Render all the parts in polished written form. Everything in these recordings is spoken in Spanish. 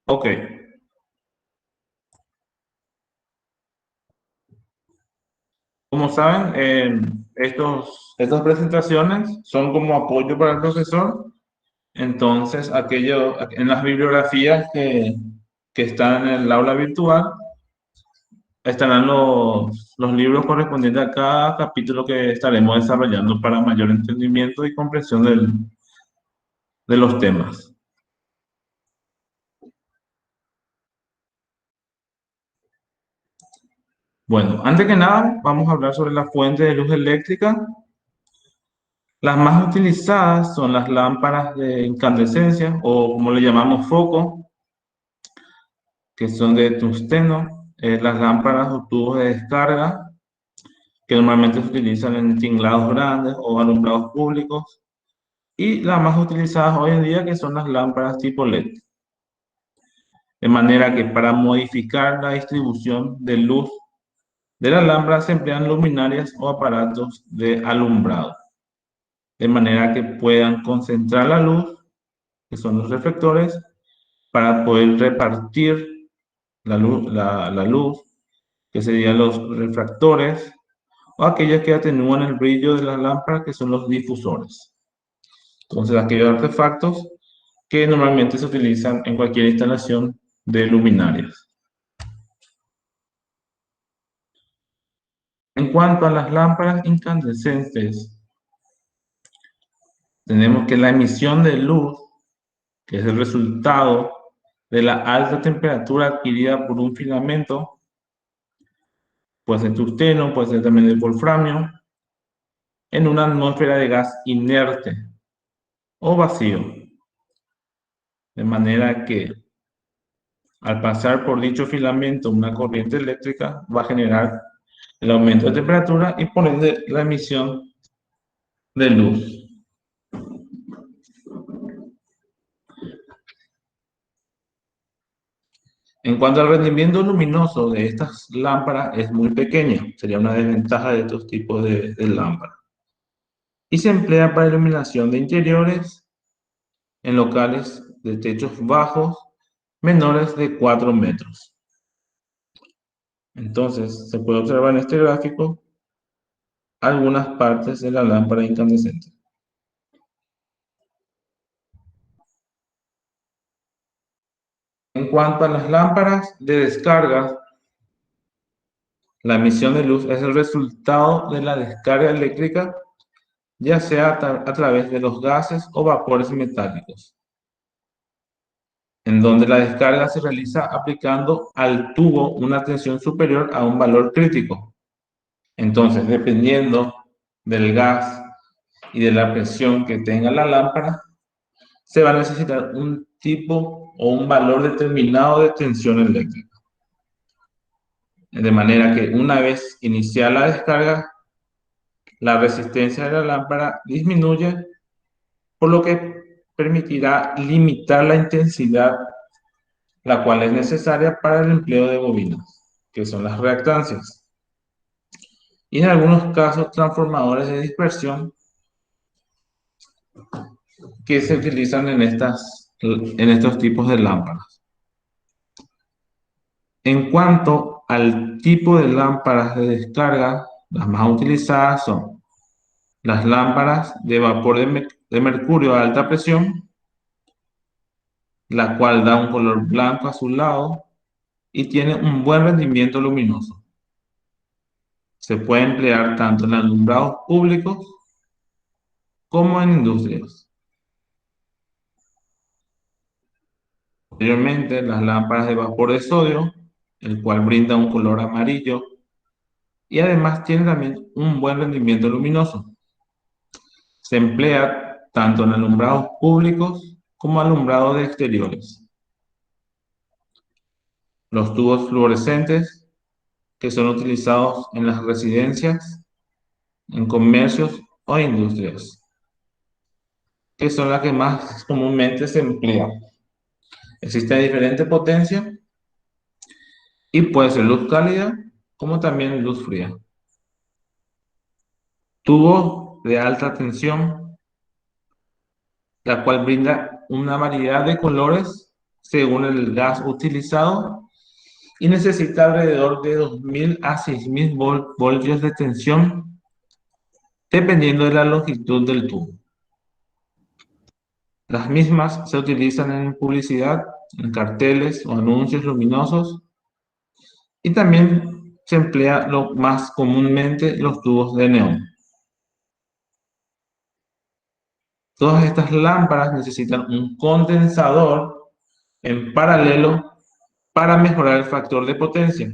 Ok. Como saben, estas presentaciones son como apoyo para el profesor. Entonces, en las bibliografías que están en el aula virtual, estarán los libros correspondientes a cada capítulo que estaremos desarrollando para mayor entendimiento y comprensión de los temas. Bueno, antes que nada, vamos a hablar sobre la fuente de luz eléctrica. Las más utilizadas son las lámparas de incandescencia o como le llamamos foco, que son de tungsteno, las lámparas o tubos de descarga, que normalmente se utilizan en tinglados grandes o alumbrados públicos, y las más utilizadas hoy en día, que son las lámparas tipo LED. De manera que para modificar la distribución de luz de la lámpara se emplean luminarias o aparatos de alumbrado, de manera que puedan concentrar la luz, que son los reflectores, para poder repartir la luz, que serían los refractores, o aquellas que atenúan el brillo de las lámparas, que son los difusores. Entonces, aquellos artefactos que normalmente se utilizan en cualquier instalación de luminarias. En cuanto a las lámparas incandescentes, tenemos que la emisión de luz, que es el resultado de la alta temperatura adquirida por un filamento, puede ser tungsteno, puede ser también de wolframio, en una atmósfera de gas inerte o vacío. De manera que al pasar por dicho filamento una corriente eléctrica va a generar el aumento de temperatura y por ende la emisión de luz. En cuanto al rendimiento luminoso de estas lámparas, es muy pequeño. Sería una desventaja de estos tipos de lámparas. Y se emplea para iluminación de interiores en locales de techos bajos menores de 4 metros. Entonces, se puede observar en este gráfico algunas partes de la lámpara incandescente. En cuanto a las lámparas de descarga, la emisión de luz es el resultado de la descarga eléctrica, ya sea a través de los gases o vapores metálicos, en donde la descarga se realiza aplicando al tubo una tensión superior a un valor crítico. Entonces, dependiendo del gas y de la presión que tenga la lámpara, se va a necesitar un tipo o un valor determinado de tensión eléctrica. De manera que una vez iniciada la descarga, la resistencia de la lámpara disminuye, por lo que permitirá limitar la intensidad, la cual es necesaria para el empleo de bobinas, que son las reactancias. Y en algunos casos, transformadores de dispersión que se utilizan en estos tipos de lámparas. En cuanto al tipo de lámparas de descarga, las más utilizadas son las lámparas de vapor de mercurio a alta presión, la cual da un color blanco azulado y tiene un buen rendimiento luminoso. Se puede emplear tanto en alumbrados públicos como en industrias. Posteriormente, las lámparas de vapor de sodio, el cual brinda un color amarillo y además tiene también un buen rendimiento luminoso. Se emplea tanto en alumbrados públicos como alumbrados de exteriores. Los tubos fluorescentes, que son utilizados en las residencias, en comercios o industrias, que son las que más comúnmente se emplean. Existe diferente potencia y puede ser luz cálida como también luz fría. Tubos de alta tensión, la cual brinda una variedad de colores según el gas utilizado y necesita alrededor de 2.000 a 6.000 voltios de tensión, dependiendo de la longitud del tubo. Las mismas se utilizan en publicidad, en carteles o anuncios luminosos, y también se emplea lo más comúnmente los tubos de neón. Todas estas lámparas necesitan un condensador en paralelo para mejorar el factor de potencia,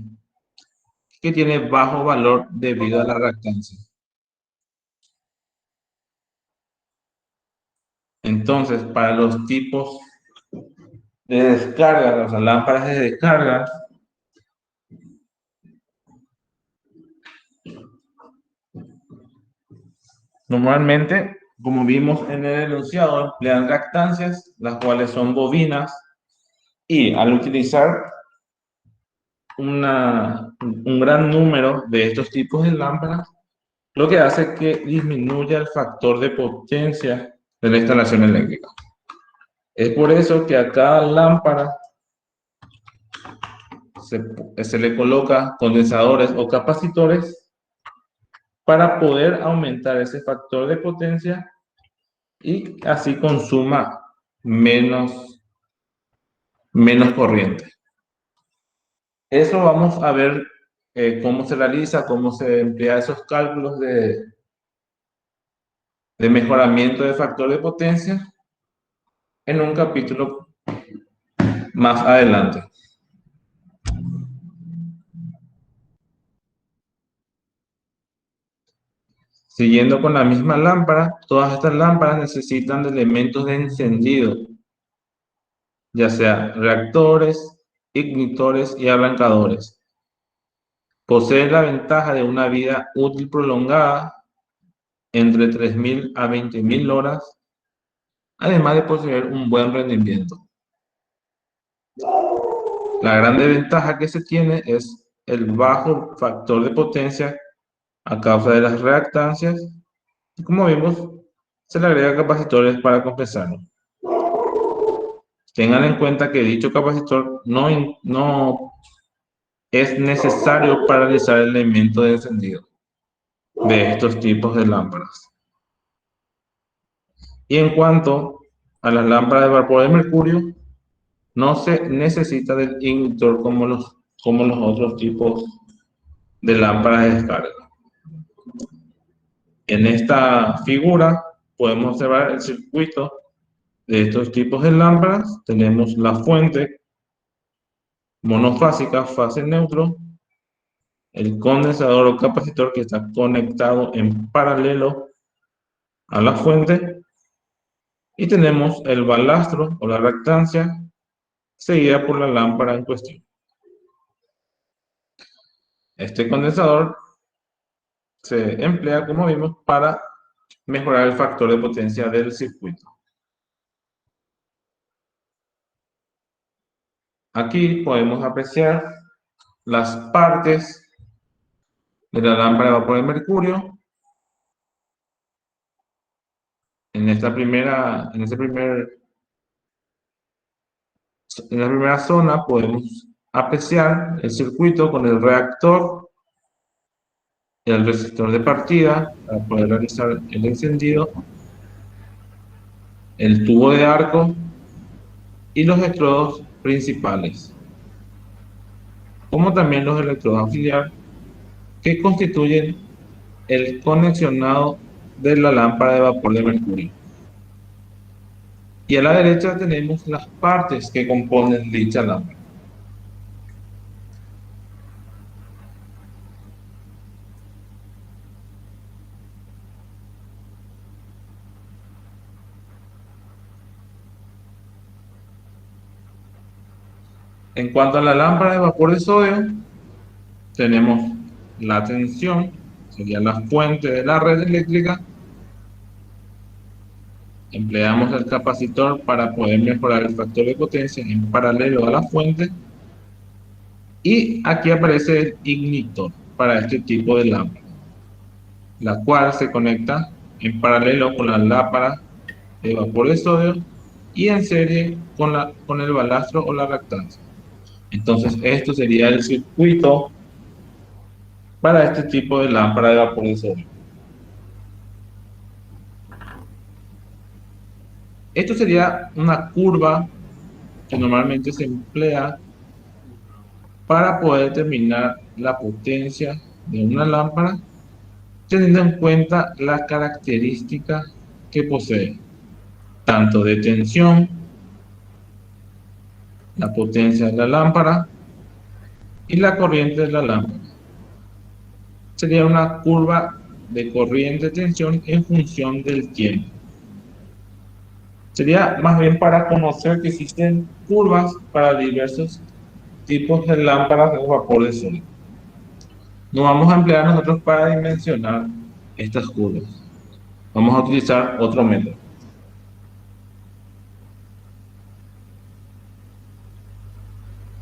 que tiene bajo valor debido a la reactancia. Entonces, para los tipos de descarga, las lámparas de descarga, normalmente, como vimos en el enunciado, emplean reactancias, las cuales son bobinas, y al utilizar un gran número de estos tipos de lámparas, lo que hace es que disminuya el factor de potencia de la instalación eléctrica. Es por eso que a cada lámpara se le coloca condensadores o capacitores para poder aumentar ese factor de potencia y así consuma menos corriente. Eso vamos a ver cómo se realiza, cómo se emplea esos cálculos de mejoramiento de factor de potencia en un capítulo más adelante. Siguiendo con la misma lámpara, todas estas lámparas necesitan de elementos de encendido, ya sea reactores, ignitores y arrancadores. Poseen la ventaja de una vida útil prolongada entre 3.000 a 20.000 horas, además de poseer un buen rendimiento. La gran ventaja que se tiene es el bajo factor de potencia a causa de las reactancias, y como vimos, se le agrega capacitores para compensarlo. Tengan en cuenta que dicho capacitor no es necesario para realizar el elemento de encendido de estos tipos de lámparas. Y en cuanto a las lámparas de vapor de mercurio, no se necesita del ignitor como los otros tipos de lámparas de descarga. En esta figura podemos observar el circuito de estos tipos de lámparas. Tenemos la fuente monofásica, fase neutro, el condensador o capacitor que está conectado en paralelo a la fuente, y tenemos el balastro o la reactancia seguida por la lámpara en cuestión. Este condensador se emplea, como vimos, para mejorar el factor de potencia del circuito. Aquí podemos apreciar las partes de la lámpara de vapor de mercurio. En esta primera zona podemos apreciar el circuito con el reactor, el resistor de partida para poder realizar el encendido, el tubo de arco y los electrodos principales, como también los electrodos auxiliares que constituyen el conexionado de la lámpara de vapor de mercurio. Y a la derecha tenemos las partes que componen dicha lámpara. En cuanto a la lámpara de vapor de sodio, tenemos la tensión, sería la fuente de la red eléctrica. Empleamos el capacitor para poder mejorar el factor de potencia en paralelo a la fuente. Y aquí aparece el ignitor para este tipo de lámpara, la cual se conecta en paralelo con la lámpara de vapor de sodio y en serie con el balastro o la reactancia. Entonces, esto sería el circuito para este tipo de lámpara de vapor de sodio. Esto sería una curva que normalmente se emplea para poder determinar la potencia de una lámpara, teniendo en cuenta las características que posee, tanto de tensión, la potencia de la lámpara y la corriente de la lámpara. Sería una curva de corriente-tensión en función del tiempo. Sería más bien para conocer que existen curvas para diversos tipos de lámparas de vapor de sodio. No vamos a emplear nosotros para dimensionar estas curvas. Vamos a utilizar otro método.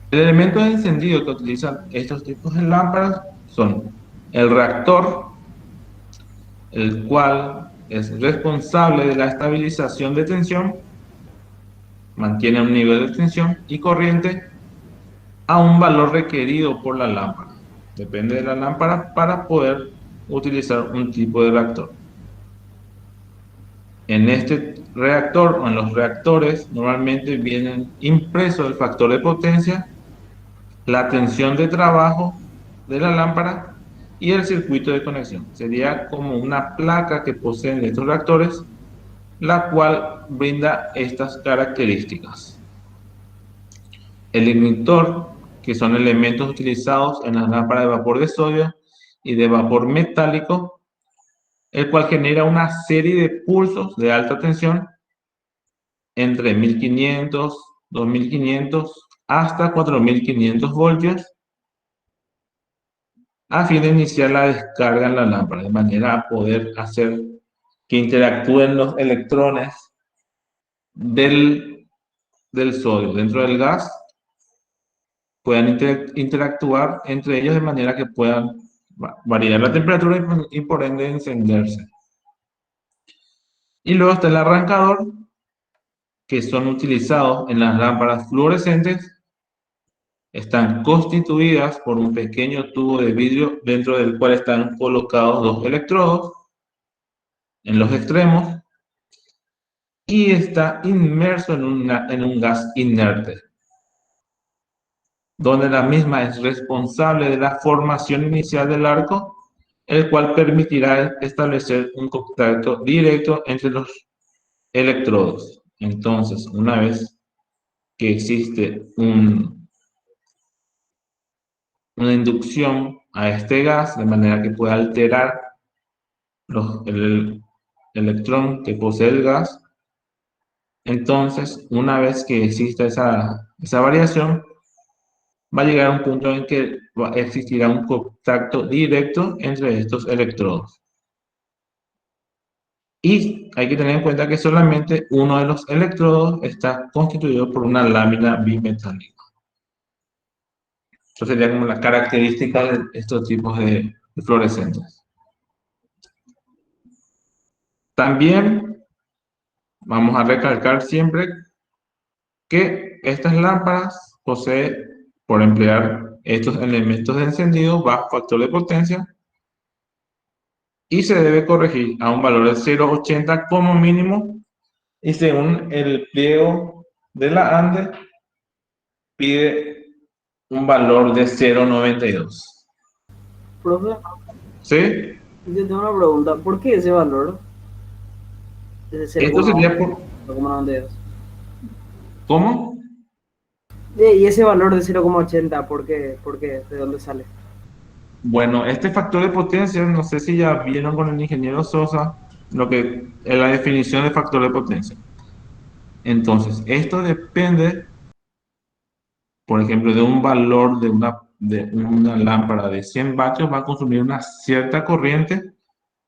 El elemento de encendido que utilizan estos tipos de lámparas son el reactor, el cual es responsable de la estabilización de tensión, mantiene un nivel de tensión y corriente a un valor requerido por la lámpara. Depende de la lámpara para poder utilizar un tipo de reactor. En este reactor o en los reactores normalmente vienen impresos el factor de potencia, la tensión de trabajo de la lámpara y el circuito de conexión. Sería como una placa que poseen estos reactores, la cual brinda estas características. El emitor, que son elementos utilizados en las lámparas de vapor de sodio y de vapor metálico, el cual genera una serie de pulsos de alta tensión entre 1500, 2500 hasta 4500 voltios a fin de iniciar la descarga en la lámpara, de manera a poder hacer que interactúen los electrones del, del sodio dentro del gas, puedan interactuar entre ellos de manera que puedan variar la temperatura y por ende encenderse. Y luego está el arrancador, que son utilizados en las lámparas fluorescentes. Están constituidas por un pequeño tubo de vidrio dentro del cual están colocados dos electrodos en los extremos y está inmerso en un gas inerte, donde la misma es responsable de la formación inicial del arco, el cual permitirá establecer un contacto directo entre los electrodos. Entonces, una vez que existe una inducción a este gas, de manera que pueda alterar el electrón que posee el gas, entonces, una vez que exista esa variación, va a llegar a un punto en que existirá un contacto directo entre estos electrodos. Y hay que tener en cuenta que solamente uno de los electrodos está constituido por una lámina bimetálica. Eso sería como la característica de estos tipos de fluorescentes. También vamos a recalcar siempre que estas lámparas poseen, por emplear estos elementos de encendido bajo factor de potencia, y se debe corregir a un valor de 0,80 como mínimo, y según el pliego de la ANDE pide un valor de 0,92. Profe, ¿Sí? yo tengo una pregunta. ¿Por qué ese valor es de Esto sería por... 0,92? ¿Cómo? Y ese valor de 0,80, ¿por qué? ¿Por qué? ¿De dónde sale? Bueno, este factor de potencia, no sé si ya vieron con el ingeniero Sosa lo que es la definición de factor de potencia. Entonces, esto depende, por ejemplo, de un valor de una lámpara de 100 vatios, va a consumir una cierta corriente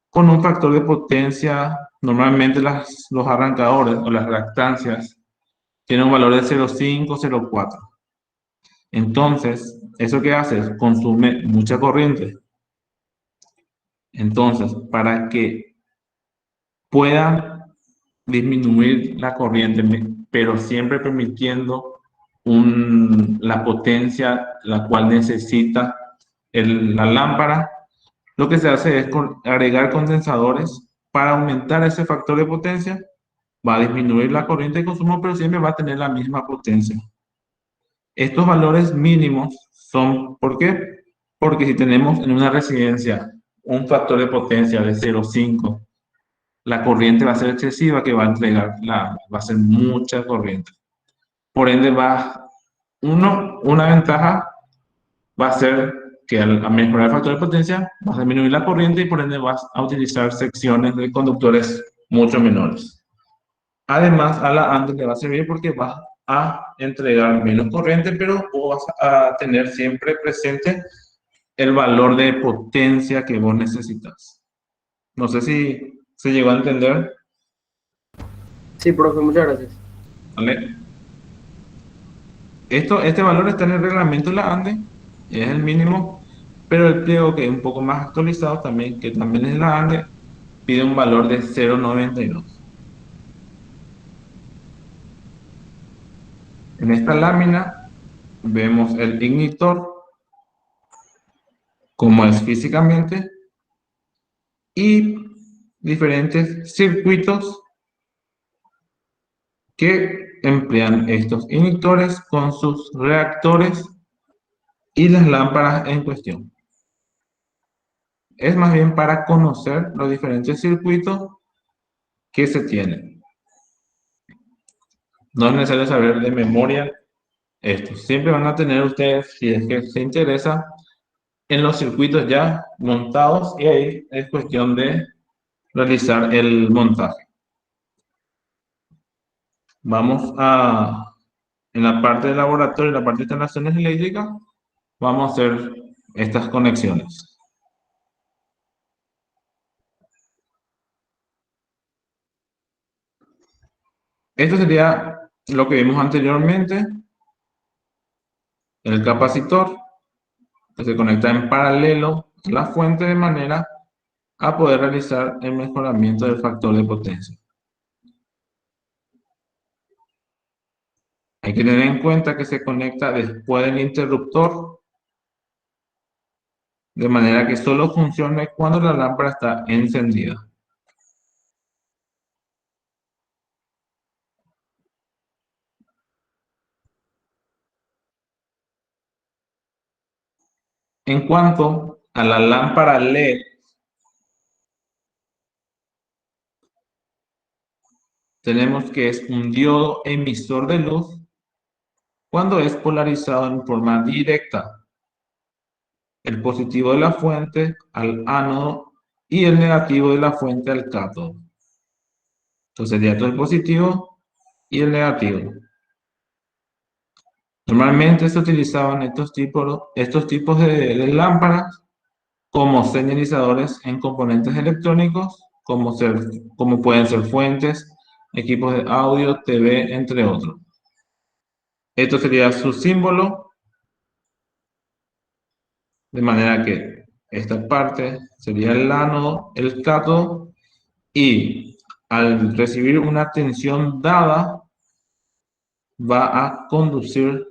con un factor de potencia. Normalmente los arrancadores o las reactancias tienen un valor de 0,5, 0,4. Entonces, ¿eso qué hace? Consume mucha corriente. Entonces, para que pueda disminuir la corriente, pero siempre permitiendo la potencia la cual necesita la lámpara. Lo que se hace es agregar condensadores para aumentar ese factor de potencia. Va a disminuir la corriente de consumo, pero siempre va a tener la misma potencia. Estos valores mínimos son, ¿por qué? Porque si tenemos en una residencia un factor de potencia de 0,5, la corriente va a ser excesiva que va a entregar, va a ser mucha corriente. Por ende, una ventaja va a ser que al mejorar el factor de potencia, vas a disminuir la corriente y por ende vas a utilizar secciones de conductores mucho menores. Además, a la AND le va a servir porque vas a entregar menos corriente, pero vas a tener siempre presente el valor de potencia que vos necesitas. No sé si se llegó a entender, Sí, profe, muchas gracias. ¿vale? Este valor está en el reglamento de la ANDE, es el mínimo, pero el pliego que es un poco más actualizado también, que también es la ANDE, pide un valor de 0,92. En esta lámina vemos el ignitor, como es físicamente, y diferentes circuitos que emplean estos inyectores con sus reactores y las lámparas en cuestión. Es más bien para conocer los diferentes circuitos que se tienen. No es necesario saber de memoria esto. Siempre van a tener ustedes, si es que se interesa, en los circuitos ya montados y ahí es cuestión de realizar el montaje. Vamos en la parte de laboratorio, en la parte de instalaciones eléctricas, vamos a hacer estas conexiones. Esto sería lo que vimos anteriormente, el capacitor, que se conecta en paralelo a la fuente de manera a poder realizar el mejoramiento del factor de potencia. Hay que tener en cuenta que se conecta después del interruptor, de manera que solo funcione cuando la lámpara está encendida. En cuanto a la lámpara LED, tenemos que es un diodo emisor de luz cuando es polarizado en forma directa. El positivo de la fuente al ánodo y el negativo de la fuente al cátodo. Entonces sería todo el positivo y el negativo. Normalmente se utilizaban estos tipos de lámparas como señalizadores en componentes electrónicos, como pueden ser fuentes, equipos de audio, TV, entre otros. Esto sería su símbolo, de manera que esta parte sería el ánodo, el cátodo, y al recibir una tensión dada, va a conducir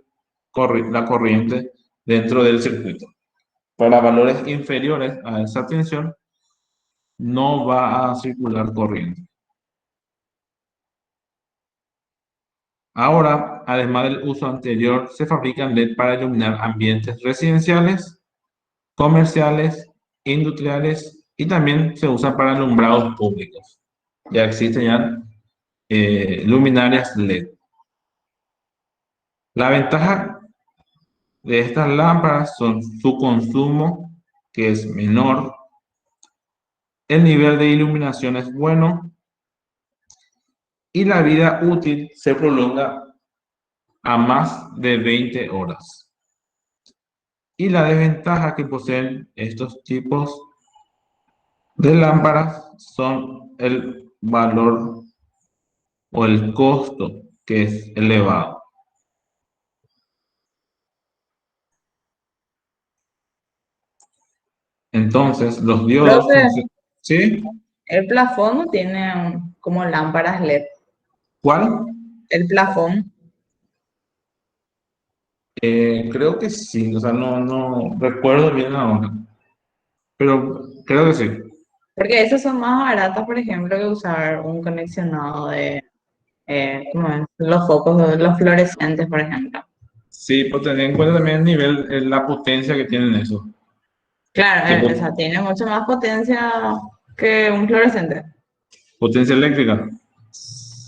la corriente dentro del circuito. Para valores inferiores a esa tensión, no va a circular corriente. Ahora, además del uso anterior, se fabrican LED para iluminar ambientes residenciales, comerciales, industriales y también se usa para alumbrados públicos. Ya existen ya luminarias LED. La ventaja de estas lámparas son su consumo, que es menor, el nivel de iluminación es bueno y la vida útil se prolonga a más de 20 horas. Y la desventaja que poseen estos tipos de lámparas son el valor o el costo, que es elevado. Entonces, los diodos Profe, funcionan. ¿Sí? el plafón no tiene como lámparas LED. ¿Cuál? El plafón. Creo que sí, o sea, no recuerdo bien ahora, pero creo que sí. Porque esas son más baratas, por ejemplo, que usar un conexionado de ¿cómo es? Los focos, los fluorescentes, por ejemplo. Sí, pues tener en cuenta también el nivel, la potencia que tienen eso. Claro, Que o sea, tiene mucho más potencia que un fluorescente. potencia eléctrica.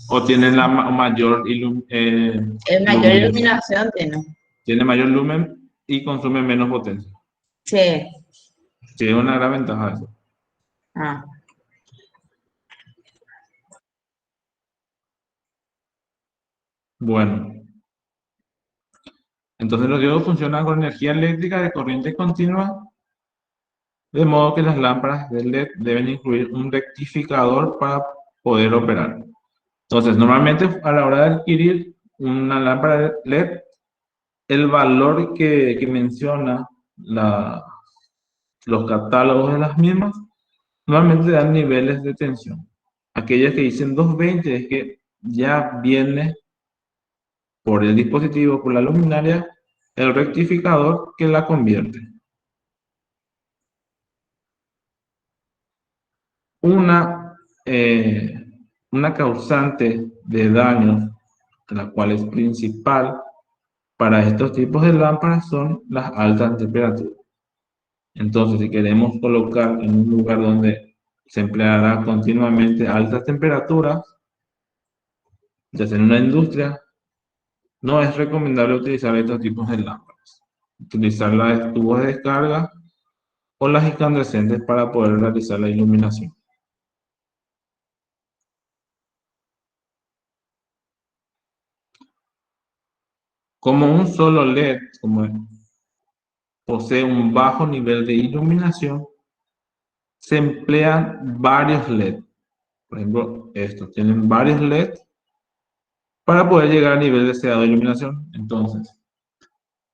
O tienen la mayor Mayor lumen. iluminación tiene. Tiene mayor lumen y consume menos potencia. Sí. Sí, es una gran ventaja eso. Ah. Bueno, entonces los diodos funcionan con energía eléctrica de corriente continua, de modo que las lámparas de LED deben incluir un rectificador para poder operar. Entonces, normalmente a la hora de adquirir una lámpara de LED, el valor que menciona los catálogos de las mismas, normalmente dan niveles de tensión. Aquellas que dicen 220 es que ya viene por el dispositivo, por la luminaria, el rectificador que la convierte. Una, eh, una causante de daños, la cual es principal para estos tipos de lámparas, son las altas temperaturas. Entonces, si queremos colocar en un lugar donde se empleará continuamente altas temperaturas, ya sea en una industria, no es recomendable utilizar estos tipos de lámparas. Utilizar las tubos de descarga o las incandescentes para poder realizar la iluminación. Como un solo LED posee un bajo nivel de iluminación, se emplean varios LED. Por ejemplo, estos tienen varios LED para poder llegar al nivel deseado de iluminación. Entonces,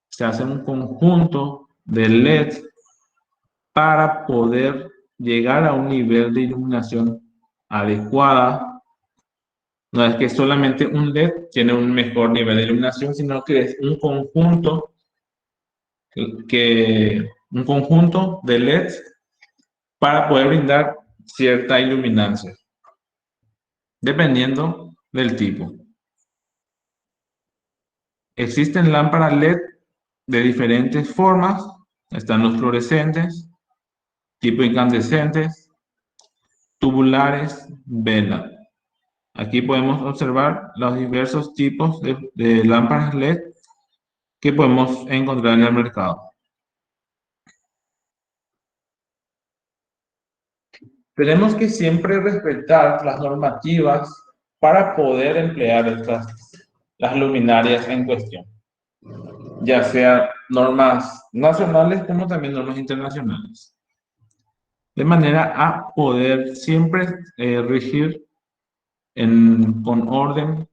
se hace un conjunto de LED para poder llegar a un nivel de iluminación adecuada. No es que solamente un LED tiene un mejor nivel de iluminación, sino que es un conjunto de LEDs para poder brindar cierta iluminancia, dependiendo del tipo. Existen lámparas LED de diferentes formas. Están los fluorescentes, tipo incandescentes, tubulares, vela. Aquí podemos observar los diversos tipos de lámparas LED que podemos encontrar en el mercado. Tenemos que siempre respetar las normativas para poder emplear las luminarias en cuestión, ya sea normas nacionales como también normas internacionales, de manera a poder siempre regir con orden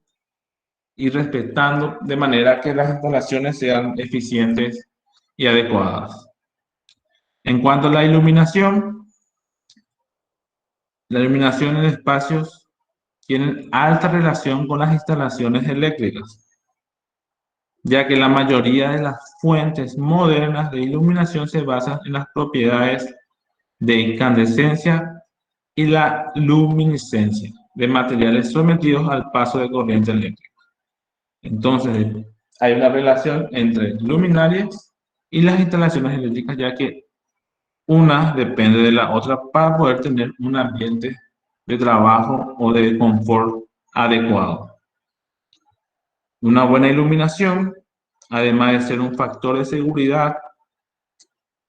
y respetando de manera que las instalaciones sean eficientes y adecuadas. En cuanto a la iluminación en espacios tiene alta relación con las instalaciones eléctricas, ya que la mayoría de las fuentes modernas de iluminación se basan en las propiedades de incandescencia y la luminiscencia de materiales sometidos al paso de corriente eléctrica. Entonces, hay una relación entre luminarias y las instalaciones eléctricas, ya que una depende de la otra para poder tener un ambiente de trabajo o de confort adecuado. Una buena iluminación, además de ser un factor de seguridad,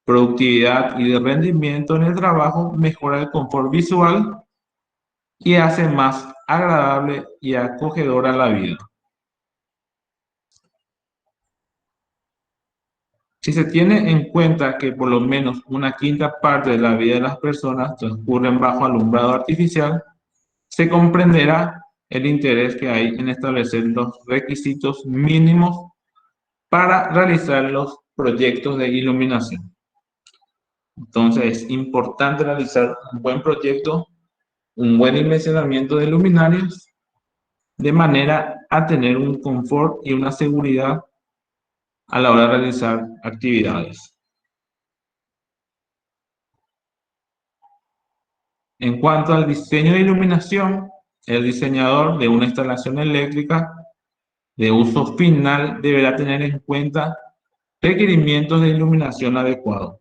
productividad y de rendimiento en el trabajo, mejora el confort visual y hace más agradable y acogedora la vida. Si se tiene en cuenta que por lo menos una quinta parte de la vida de las personas transcurren bajo alumbrado artificial, se comprenderá el interés que hay en establecer los requisitos mínimos para realizar los proyectos de iluminación. Entonces, es importante realizar un buen proyecto, un buen dimensionamiento de luminarias, de manera a tener un confort y una seguridad a la hora de realizar actividades. En cuanto al diseño de iluminación, el diseñador de una instalación eléctrica de uso final deberá tener en cuenta requerimientos de iluminación adecuados,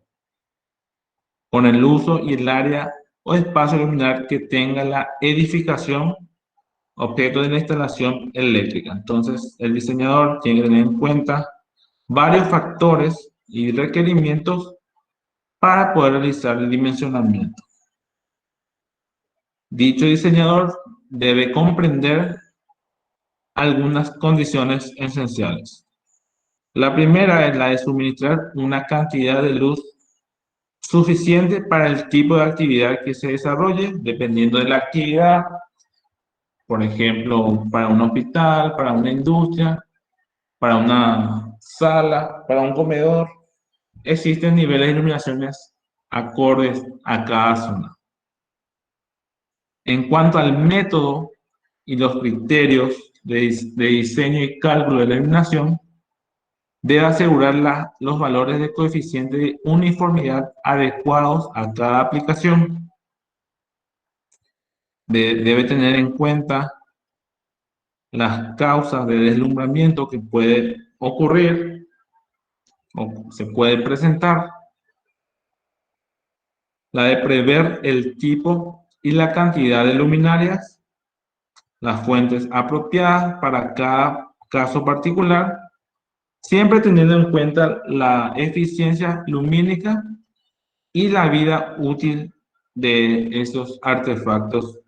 con el uso y el área o espacio luminar que tenga la edificación objeto de la instalación eléctrica. Entonces, el diseñador tiene que tener en cuenta varios factores y requerimientos para poder realizar el dimensionamiento. Dicho diseñador debe comprender algunas condiciones esenciales. La primera es la de suministrar una cantidad de luz suficiente para el tipo de actividad que se desarrolle, dependiendo de la actividad, por ejemplo, para un hospital, para una industria, para una sala, para un comedor. Existen niveles de iluminaciones acordes a cada zona. En cuanto al método y los criterios de diseño y cálculo de la iluminación, debe asegurar los valores de coeficiente de uniformidad adecuados a cada aplicación. Debe tener en cuenta las causas de deslumbramiento que puede ocurrir o se puede presentar, la de prever el tipo y la cantidad de luminarias, las fuentes apropiadas para cada caso particular, siempre teniendo en cuenta la eficiencia lumínica y la vida útil de esos artefactos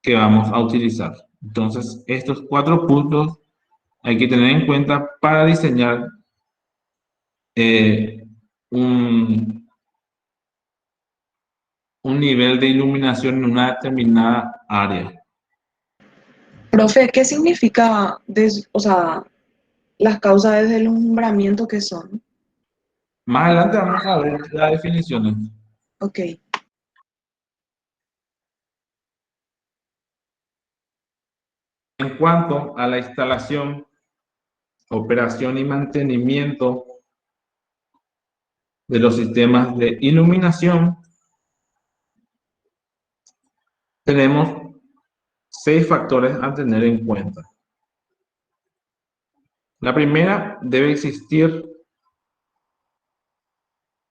que vamos a utilizar. Entonces, estos 4 puntos hay que tener en cuenta para diseñar un nivel de iluminación en una determinada área. Profe, ¿qué significa, o sea, las causas de deslumbramiento que son? Más adelante vamos a ver las definiciones. Ok. En cuanto a la instalación, operación y mantenimiento de los sistemas de iluminación, tenemos 6 factores a tener en cuenta. La primera, debe existir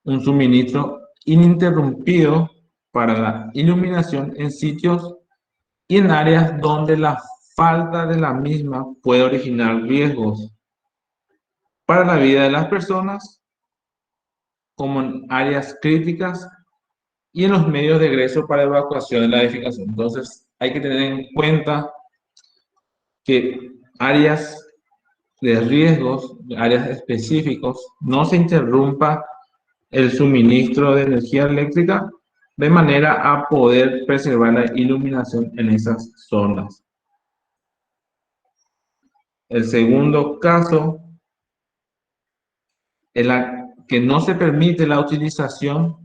un suministro ininterrumpido para la iluminación en sitios y en áreas donde la falta de la misma puede originar riesgos para la vida de las personas, como en áreas críticas y en los medios de egreso para evacuación de la edificación. Entonces, hay que tener en cuenta que áreas de riesgos, áreas específicos, no se interrumpa el suministro de energía eléctrica de manera a poder preservar la iluminación en esas zonas. El segundo caso es que no se permite la utilización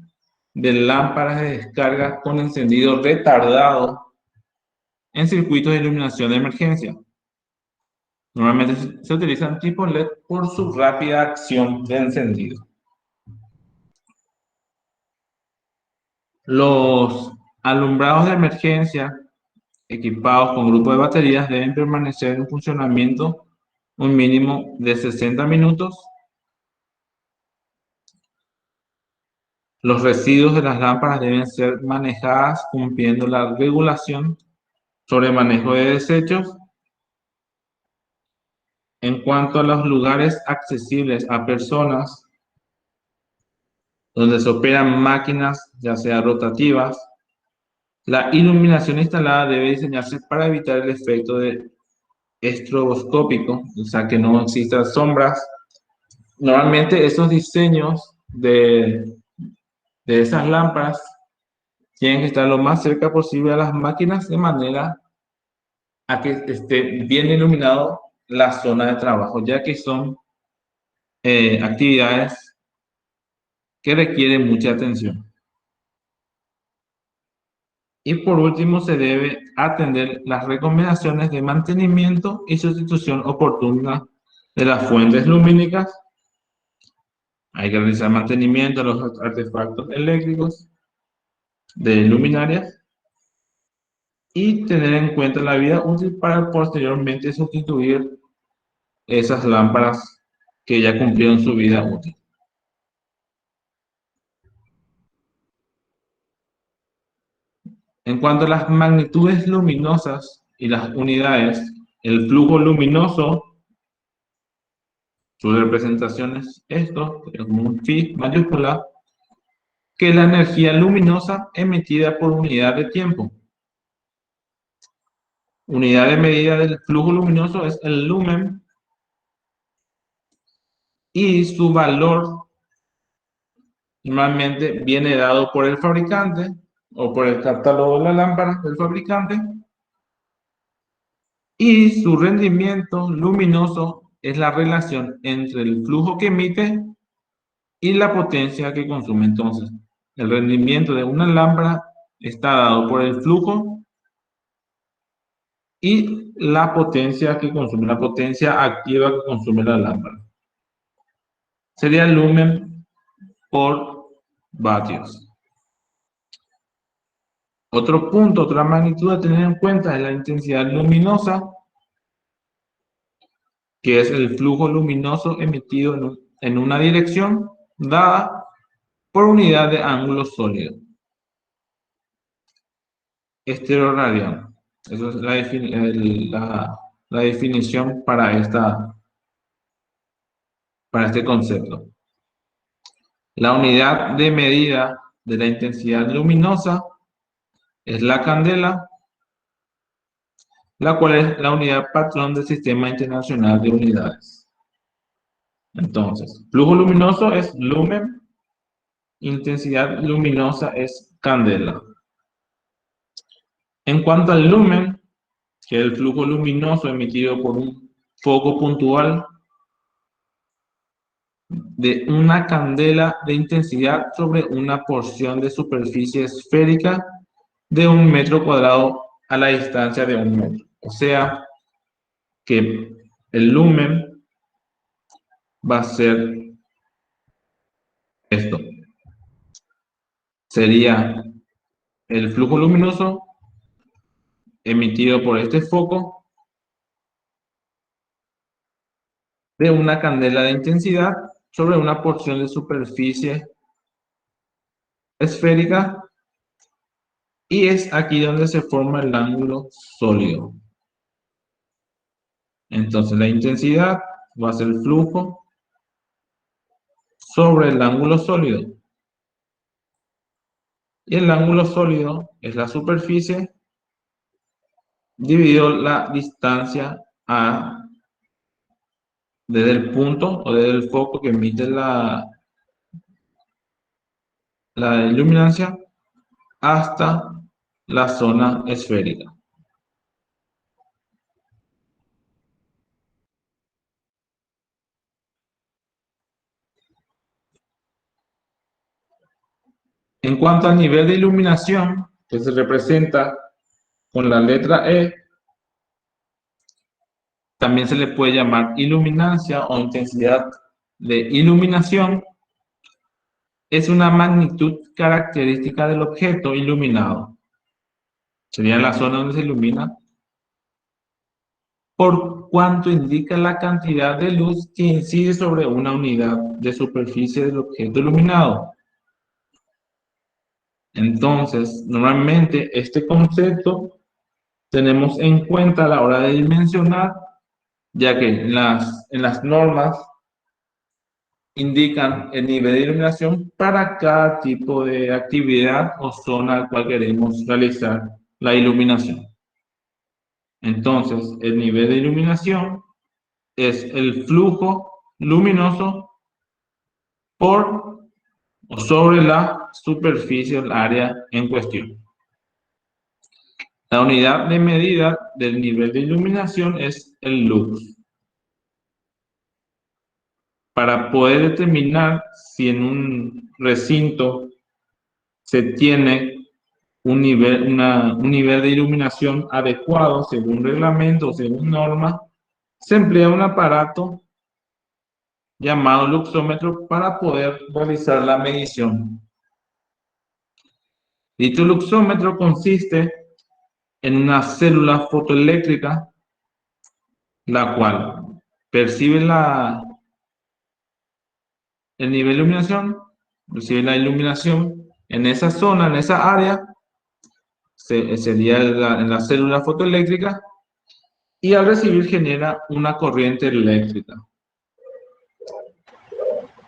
de lámparas de descarga con encendido retardado en circuitos de iluminación de emergencia. Normalmente se utilizan tipo LED por su rápida acción de encendido. Los alumbrados de emergencia equipados con grupo de baterías deben permanecer en funcionamiento un mínimo de 60 minutos. Los residuos de las lámparas deben ser manejadas cumpliendo la regulación sobre manejo de desechos. En cuanto a los lugares accesibles a personas donde se operan máquinas, ya sea rotativas, la iluminación instalada debe diseñarse para evitar el efecto de estroboscópico, o sea, que no existan sombras. Normalmente esos diseños de esas lámparas tienen que estar lo más cerca posible a las máquinas de manera a que esté bien iluminado la zona de trabajo, ya que son actividades que requieren mucha atención. Y por último, se debe atender las recomendaciones de mantenimiento y sustitución oportuna de las fuentes lumínicas. Hay que realizar mantenimiento de los artefactos eléctricos de luminarias y tener en cuenta la vida útil para posteriormente sustituir esas lámparas que ya cumplieron su vida útil. En cuanto a las magnitudes luminosas y las unidades, el flujo luminoso, su representación es esto, es como un phi mayúscula, que es la energía luminosa emitida por unidad de tiempo. Unidad de medida del flujo luminoso es el lumen y su valor normalmente viene dado por el fabricante o por el catálogo de la lámpara del fabricante, y su rendimiento luminoso es la relación entre el flujo que emite y la potencia que consume. Entonces, el rendimiento de una lámpara está dado por el flujo y la potencia que consume, la potencia activa que consume la lámpara. Sería el lumen por vatios. Otro punto, otra magnitud a tener en cuenta es la intensidad luminosa, que es el flujo luminoso emitido en una dirección dada por unidad de ángulo sólido. Esteroradiano. Esa es la definición para este concepto. La unidad de medida de la intensidad luminosa es la candela, la cual es la unidad patrón del Sistema Internacional de Unidades. Entonces, flujo luminoso es lumen, intensidad luminosa es candela. En cuanto al lumen, que es el flujo luminoso emitido por un foco puntual de una candela de intensidad sobre una porción de superficie esférica de 1 metro cuadrado a la distancia de 1 metro. O sea, que el lumen va a ser esto. Sería el flujo luminoso emitido por este foco de una candela de intensidad sobre una porción de superficie esférica, y es aquí donde se forma el ángulo sólido. Entonces la intensidad va a ser el flujo sobre el ángulo sólido. Y el ángulo sólido es la superficie dividido la distancia A desde el punto o desde el foco que emite la iluminancia hasta la zona esférica. En cuanto al nivel de iluminación, que se representa con la letra E, también se le puede llamar iluminancia o intensidad de iluminación. Es una magnitud característica del objeto iluminado. Sería la zona donde se ilumina, por cuanto indica la cantidad de luz que incide sobre una unidad de superficie del objeto iluminado. Entonces, normalmente este concepto tenemos en cuenta a la hora de dimensionar, ya que en las normas indican el nivel de iluminación para cada tipo de actividad o zona al cual queremos realizar la iluminación. Entonces, el nivel de iluminación es el flujo luminoso por o sobre la superficie del área en cuestión. La unidad de medida del nivel de iluminación es el lux. Para poder determinar si en un recinto se tiene un nivel de iluminación adecuado según reglamento, según norma, se emplea un aparato llamado luxómetro para poder realizar la medición. Dicho luxómetro consiste en una célula fotoeléctrica, la cual percibe el nivel de iluminación, percibe la iluminación en esa zona, en esa área, sería en la célula fotoeléctrica, y al recibir genera una corriente eléctrica,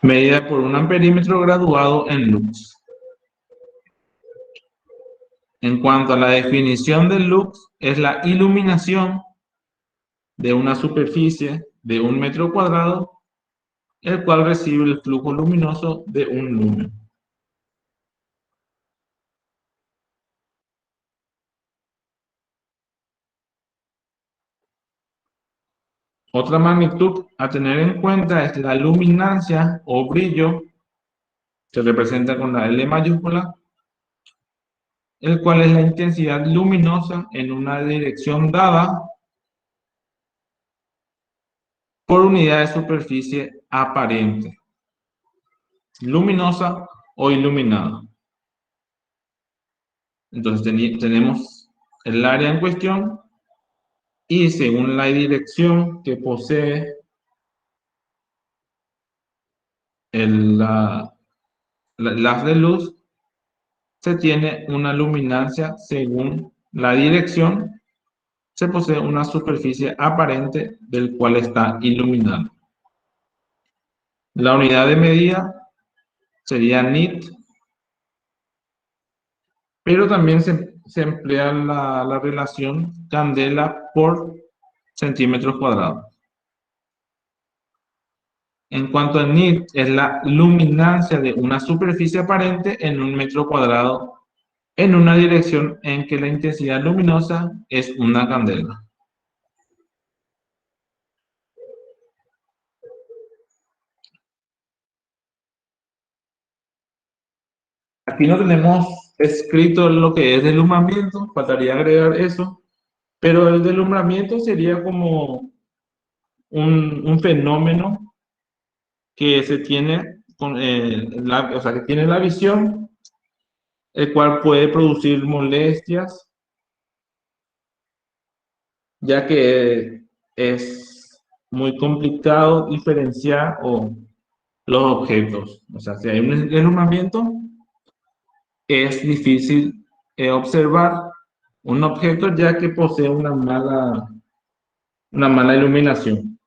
medida por un amperímetro graduado en lux. En cuanto a la definición del lux, es la iluminación de una superficie de 1 metro cuadrado, el cual recibe el flujo luminoso de 1 lumen. Otra magnitud a tener en cuenta es la luminancia o brillo, se representa con la L mayúscula, el cual es la intensidad luminosa en una dirección dada por unidad de superficie aparente, luminosa o iluminada. Entonces tenemos el área en cuestión y según la dirección que posee la haz de luz, se tiene una luminancia según la dirección, se posee una superficie aparente del cual está iluminado. La unidad de medida sería nit, pero también se emplea la relación candela por centímetros cuadrados. En cuanto a nit, es la luminancia de una superficie aparente en 1 metro cuadrado en una dirección en que la intensidad luminosa es una candela. Aquí no tenemos escrito lo que es deslumbramiento, faltaría agregar eso, pero el deslumbramiento sería como un fenómeno que se tiene o sea, que tiene la visión, el cual puede producir molestias, ya que es muy complicado diferenciar los objetos. O sea, si hay un deslumbramiento, es difícil observar un objeto ya que posee una mala iluminación.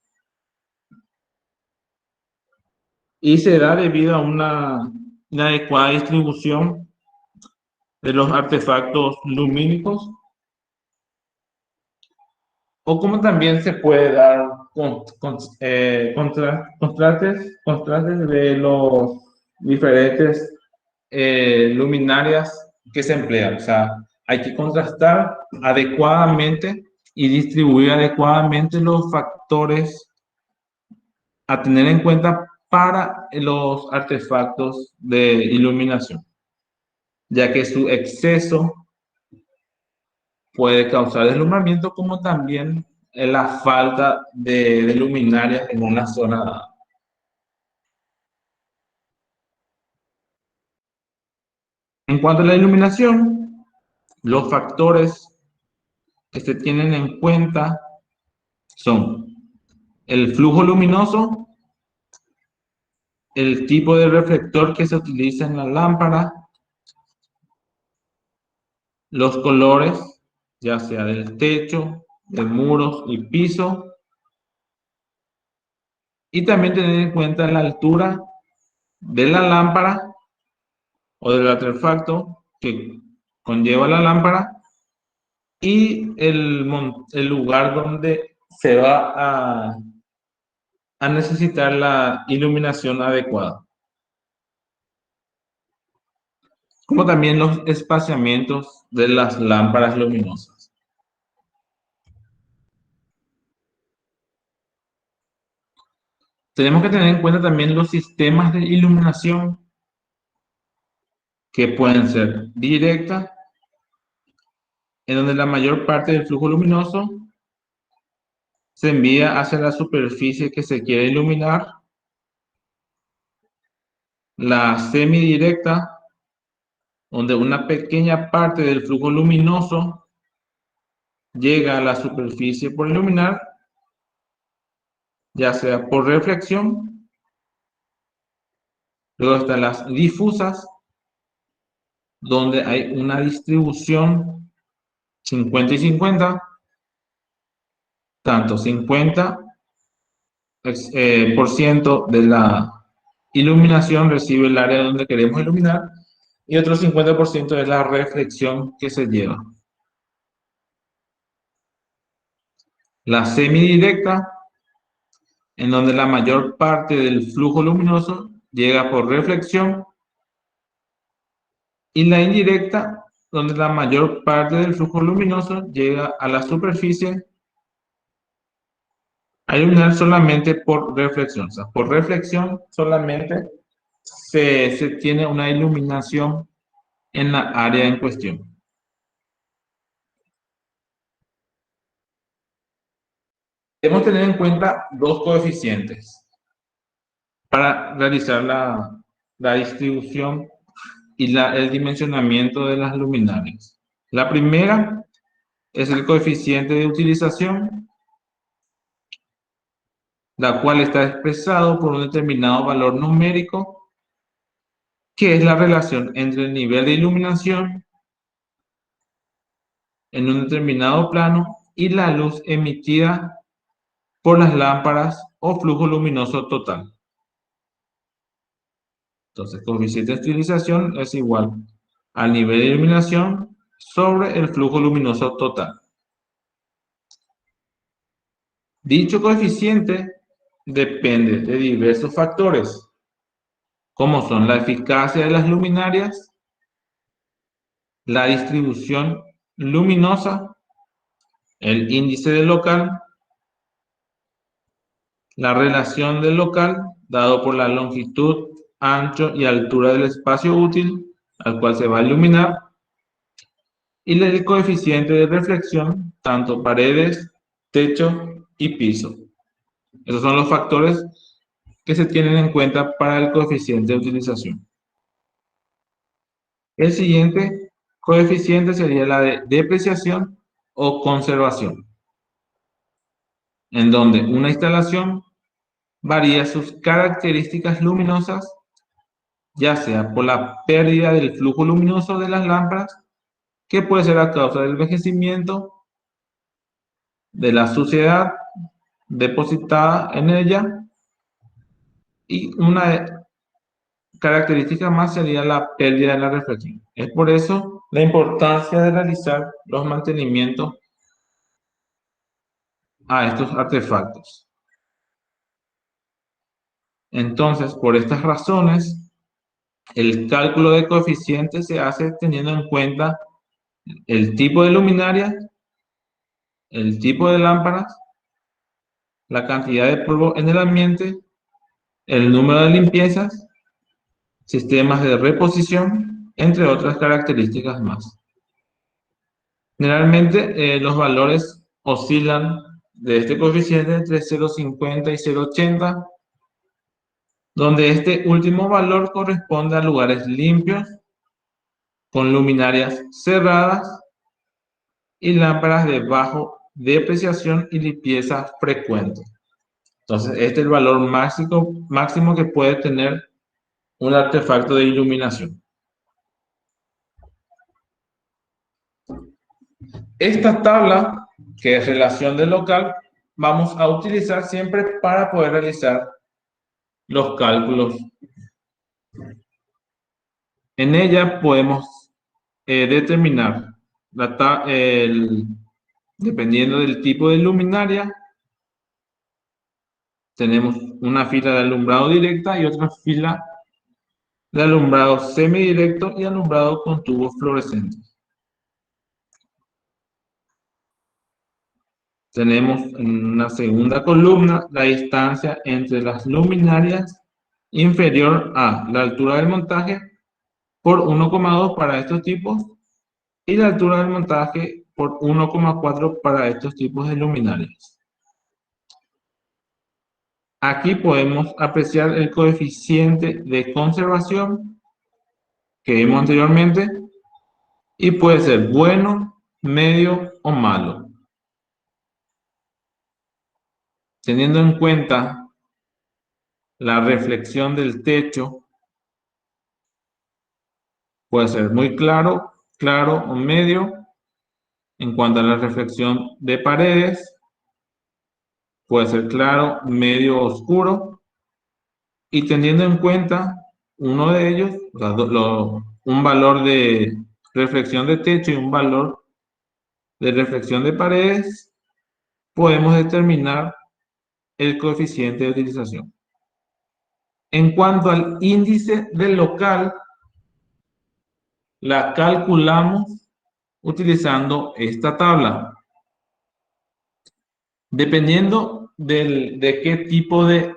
Y se da debido a una inadecuada distribución de los artefactos lumínicos, o como también se puede dar contrastes de los diferentes luminarias que se emplean. O sea, hay que contrastar adecuadamente y distribuir adecuadamente los factores a tener en cuenta para los artefactos de iluminación, ya que su exceso puede causar deslumbramiento, como también la falta de luminaria en una zona dada. En cuanto a la iluminación, los factores que se tienen en cuenta son el flujo luminoso, el tipo de reflector que se utiliza en la lámpara, los colores, ya sea del techo, de muros y piso, y también tener en cuenta la altura de la lámpara o del artefacto que conlleva la lámpara y el lugar donde se va a necesitar la iluminación adecuada, como también los espaciamientos de las lámparas luminosas. Tenemos que tener en cuenta también los sistemas de iluminación que pueden ser directa en donde la mayor parte del flujo luminoso se envía hacia la superficie que se quiere iluminar. La semidirecta, donde una pequeña parte del flujo luminoso llega a la superficie por iluminar, ya sea por reflexión. Luego están las difusas, donde hay una distribución 50 y 50, tanto 50% de la iluminación recibe el área donde queremos iluminar y otro 50% es la reflexión que se lleva. La semidirecta, en donde la mayor parte del flujo luminoso llega por reflexión, y la indirecta, donde la mayor parte del flujo luminoso llega a la superficie a iluminar solamente por reflexión. O sea, por reflexión solamente se tiene una iluminación en la área en cuestión. Debemos tener en cuenta dos coeficientes para realizar la distribución y el dimensionamiento de las luminarias. La primera es el coeficiente de utilización, la cual está expresado por un determinado valor numérico, que es la relación entre el nivel de iluminación en un determinado plano y la luz emitida por las lámparas o flujo luminoso total. Entonces, coeficiente de utilización es igual al nivel de iluminación sobre el flujo luminoso total. Dicho coeficiente depende de diversos factores, como son la eficacia de las luminarias, la distribución luminosa, el índice del local, la relación del local dado por la longitud, ancho y altura del espacio útil al cual se va a iluminar, y el coeficiente de reflexión, tanto paredes, techo y piso. Esos son los factores que se tienen en cuenta para el coeficiente de utilización. El siguiente coeficiente sería la de depreciación o conservación, en donde una instalación varía sus características luminosas, ya sea por la pérdida del flujo luminoso de las lámparas, que puede ser a causa del envejecimiento, de la suciedad depositada en ella, y una característica más sería la pérdida de la reflexión. Es por eso la importancia de realizar los mantenimientos a estos artefactos. Entonces, por estas razones, el cálculo de coeficientes se hace teniendo en cuenta el tipo de luminaria, el tipo de lámparas, la cantidad de polvo en el ambiente, el número de limpiezas, sistemas de reposición, entre otras características más. Generalmente los valores oscilan de este coeficiente entre 0,50 y 0,80, donde este último valor corresponde a lugares limpios, con luminarias cerradas y lámparas de bajo depreciación y limpieza frecuente. Entonces, este es el valor máximo que puede tener un artefacto de iluminación. Esta tabla, que es relación del local, vamos a utilizar siempre para poder realizar los cálculos. En ella podemos determinar, dependiendo del tipo de luminaria, tenemos una fila de alumbrado directa y otra fila de alumbrado semidirecto y alumbrado con tubos fluorescentes. Tenemos en una segunda columna la distancia entre las luminarias inferior a la altura del montaje por 1,2 para estos tipos y la altura del montaje por 1,4 para estos tipos de luminarias. Aquí podemos apreciar el coeficiente de conservación que vimos anteriormente y puede ser bueno, medio o malo. Teniendo en cuenta la reflexión del techo, puede ser muy claro, claro o medio. En cuanto a la reflexión de paredes, puede ser claro, medio o oscuro. Y teniendo en cuenta uno de ellos, o sea, un valor de reflexión de techo y un valor de reflexión de paredes, podemos determinar el coeficiente de utilización. En cuanto al índice del local, la calculamos utilizando esta tabla. Dependiendo de qué tipo de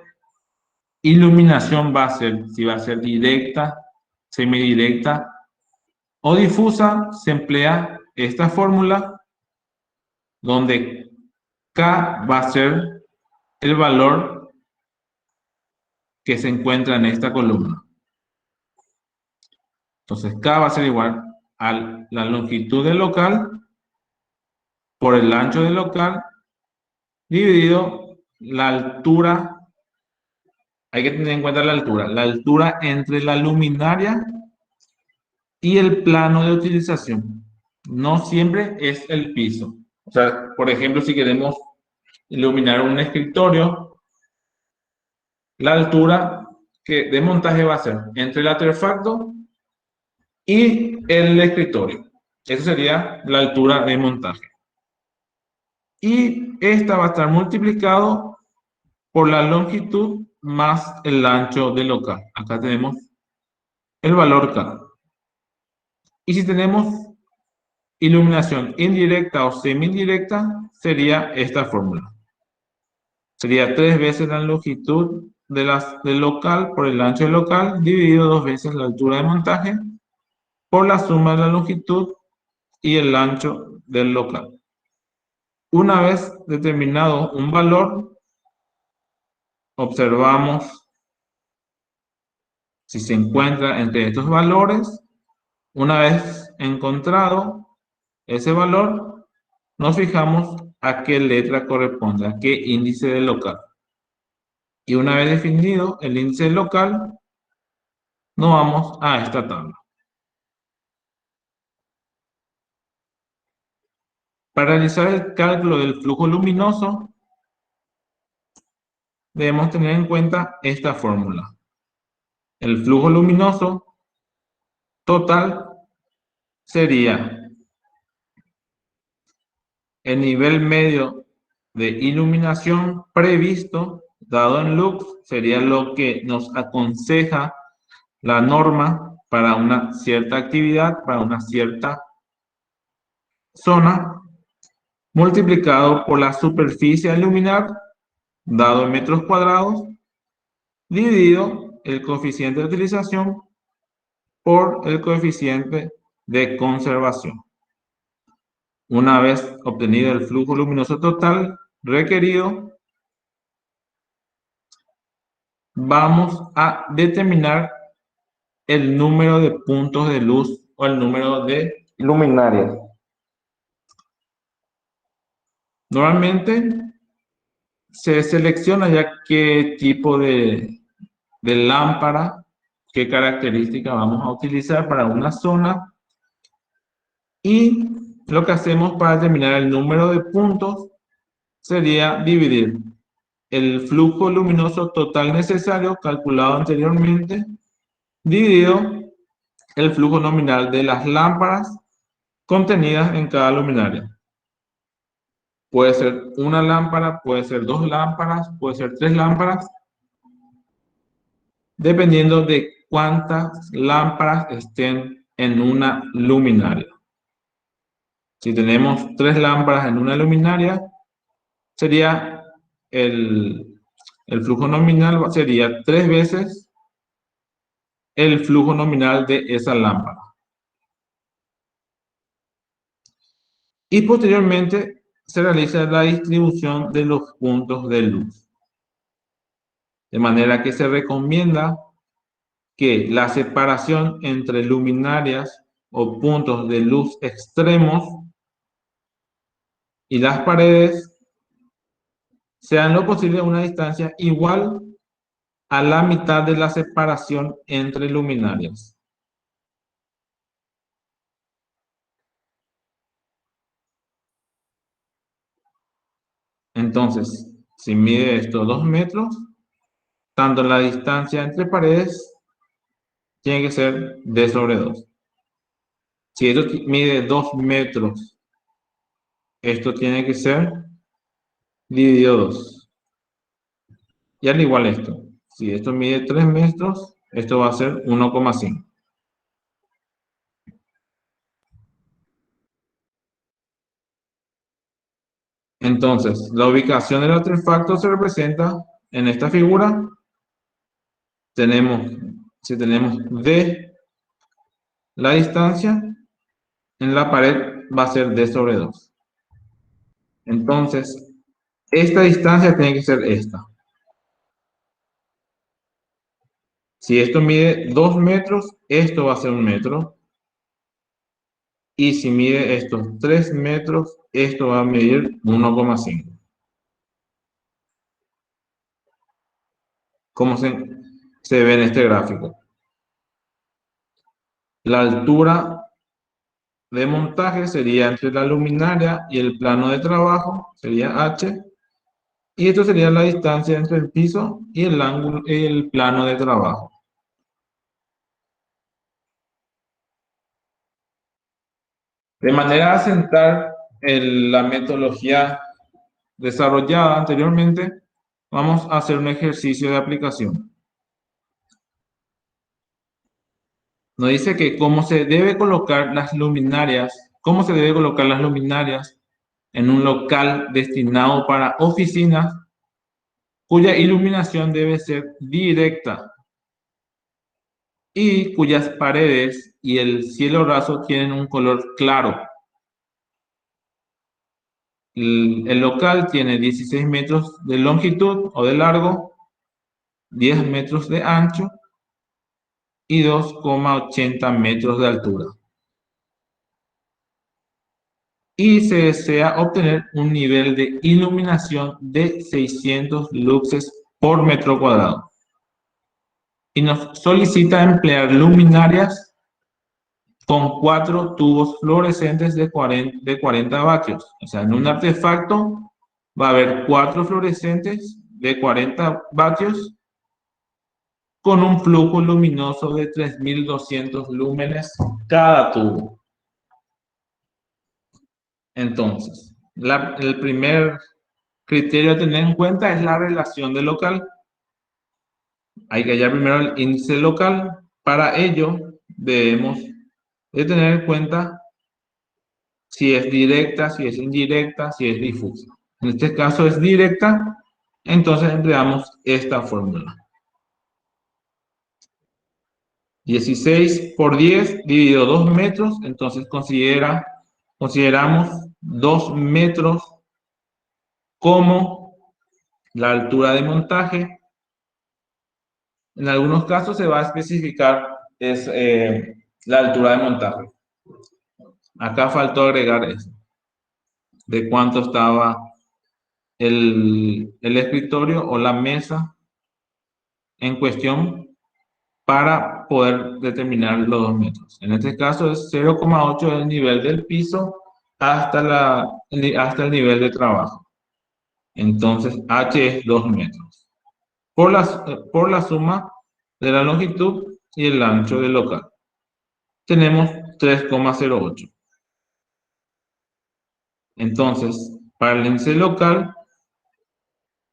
iluminación va a ser, si va a ser directa, semidirecta o difusa, se emplea esta fórmula donde K va a ser el valor que se encuentra en esta columna. Entonces K va a ser igual a la longitud del local por el ancho del local dividido la altura. Hay que tener en cuenta la altura entre la luminaria y el plano de utilización. No siempre es el piso. O sea, por ejemplo, si queremos iluminar un escritorio, la altura de montaje va a ser entre el artefacto y el escritorio. Esa sería la altura de montaje. Y esta va a estar multiplicado por la longitud más el ancho del local. Acá tenemos el valor K. Y si tenemos iluminación indirecta o semi-indirecta, sería esta fórmula. Sería 3 veces la longitud del local por el ancho del local, dividido 2 veces la altura de montaje por la suma de la longitud y el ancho del local. Una vez determinado un valor, observamos si se encuentra entre estos valores. Una vez encontrado ese valor, nos fijamos a qué letra corresponde, a qué índice del local. Y una vez definido el índice del local, nos vamos a esta tabla. Para realizar el cálculo del flujo luminoso, debemos tener en cuenta esta fórmula. El flujo luminoso total sería el nivel medio de iluminación previsto, dado en lux, sería lo que nos aconseja la norma para una cierta actividad, para una cierta zona, multiplicado por la superficie a iluminar, dado en metros cuadrados, dividido el coeficiente de utilización por el coeficiente de conservación. Una vez obtenido el flujo luminoso total requerido, vamos a determinar el número de puntos de luz o el número de luminarias. Normalmente se selecciona ya qué tipo de lámpara, qué característica vamos a utilizar para una zona, y lo que hacemos para determinar el número de puntos sería dividir el flujo luminoso total necesario calculado anteriormente dividido el flujo nominal de las lámparas contenidas en cada luminaria. Puede ser una lámpara, puede ser 2 lámparas, puede ser 3 lámparas, dependiendo de cuántas lámparas estén en una luminaria. Si tenemos 3 lámparas en una luminaria, sería el flujo nominal sería 3 veces el flujo nominal de esa lámpara. Y posteriormente se realiza la distribución de los puntos de luz. De manera que se recomienda que la separación entre luminarias o puntos de luz extremos y las paredes sean lo posible a una distancia igual a la mitad de la separación entre luminarias. Entonces, si mide esto 2 metros, tanto la distancia entre paredes tiene que ser d sobre 2. Si esto mide 2 metros, esto tiene que ser dividido 2. Y al igual esto, si esto mide 3 metros, esto va a ser 1,5. Entonces, la ubicación del artefacto se representa en esta figura. Si tenemos D, la distancia, en la pared va a ser D sobre 2. Entonces, esta distancia tiene que ser esta. Si esto mide 2 metros, esto va a ser 1 metro. Y si mide estos 3 metros, esto va a medir 1,5. Como se ve en este gráfico. La altura de montaje sería entre la luminaria y el plano de trabajo, sería H. Y esto sería la distancia entre el piso y el ángulo, el plano de trabajo. De manera a sentar la metodología desarrollada anteriormente, vamos a hacer un ejercicio de aplicación. Nos dice que cómo se debe colocar las luminarias en un local destinado para oficinas cuya iluminación debe ser directa y cuyas paredes y el cielo raso tienen un color claro. El local tiene 16 metros de longitud o de largo, 10 metros de ancho y 2,80 metros de altura. Y se desea obtener un nivel de iluminación de 600 luxes por metro cuadrado. Y nos solicita emplear luminarias con 4 tubos fluorescentes de 40 vatios. O sea, en un artefacto va a haber 4 fluorescentes de 40 vatios con un flujo luminoso de 3200 lúmenes cada tubo. Entonces, el primer criterio a tener en cuenta es la relación del local. Hay que hallar primero el índice local. Para ello, debemos de tener en cuenta si es directa, si es indirecta, si es difusa. En este caso es directa, entonces empleamos esta fórmula. 16 por 10 dividido 2 metros, entonces consideramos 2 metros como la altura de montaje. En algunos casos se va a especificar la altura de montaje. Acá faltó agregar eso, de cuánto estaba el escritorio o la mesa en cuestión para poder determinar los 2 metros. En este caso es 0,8 del nivel del piso hasta el nivel de trabajo. Entonces H es 2 metros. Por la suma de la longitud y el ancho del local. Tenemos 3,08. Entonces, para el índice local,